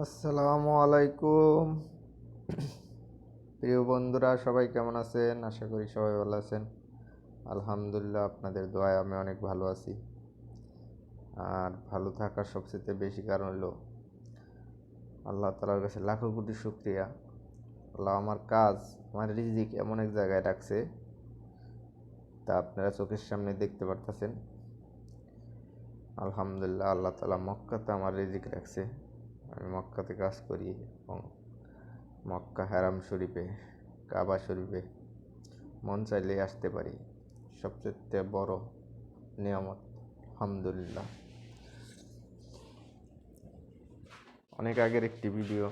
আসসালামু আলাইকুম। প্রিয় বন্ধুরা, সবাই কেমন আছেন? আশা করি সবাই ভালো আছেন। আলহামদুলিল্লাহ, আপনাদের দোয়ায় আমি অনেক ভালো আছি। আর ভালো থাকার সবচেয়ে বেশি কারণ হলো আল্লাহ তাআলার কাছে লাখো কোটি শুকরিয়া। আল্লাহ আমার রিজিক এমন এক জায়গায় রাখছে, তা আপনারা চোখের সামনে দেখতে পারতেছেন। আলহামদুলিল্লাহ, আল্লাহ তাআলা মক্কাতে আমার রিজিক রাখছে। আমি মক্কাতে কাজ করি এবং মক্কা হারাম শরীফে, কাবা শরীফে মন চাইলেই আসতে পারি। সবচেয়ে বড় নিয়ামত, আলহামদুলিল্লাহ। অনেক আগের একটি ভিডিও,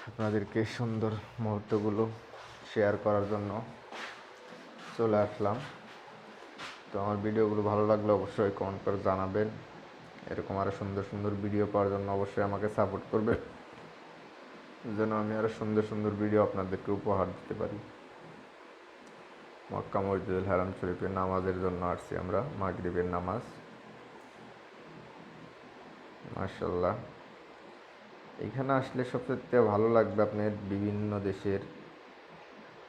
আপনাদেরকে সুন্দর মুহূর্তগুলো শেয়ার করার জন্য চলে আসলাম। তো আমার ভিডিওগুলো ভালো লাগলে অবশ্যই কমেন্ট করে জানাবেন। এরকম আরও সুন্দর সুন্দর ভিডিও পাওয়ার জন্য অবশ্যই আমাকে সাপোর্ট করবে, যেন আমি আরও সুন্দর সুন্দর ভিডিও আপনাদেরকে উপহার দিতে পারি। মক্কা মসজিদুল হারাম শরীফে নামাজের জন্য আসছি আমরা, মাগরিবের নামাজ। মাশাল্লাহ, এখানে আসলে সবচেয়ে ভালো লাগবে আপনার বিভিন্ন দেশের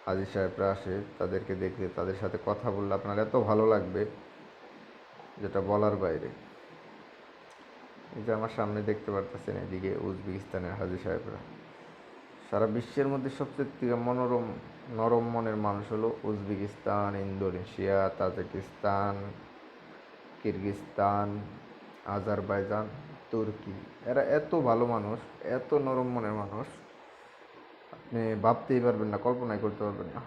হাজী সাহেবরা আসে, তাদেরকে দেখে তাদের সাথে কথা বললে আপনার এত ভালো লাগবে যেটা বলার বাইরে। এই যে আমার সামনে দেখতে পারতেছেন, এদিকে উজবেকিস্তানের হাজী সাহেবরা। সারা বিশ্বের মধ্যে সবচেয়ে নরম মনের মানুষ হলো Uzbekistan, Indonesia, Tajikistan, Kyrgyzstan, Azerbaijan, তুর্কি। এরা এত ভালো মানুষ, এত নরম মনের মানুষ, আপনি ভাবতেই পারবেন না, কল্পনাই করতে পারবেন না।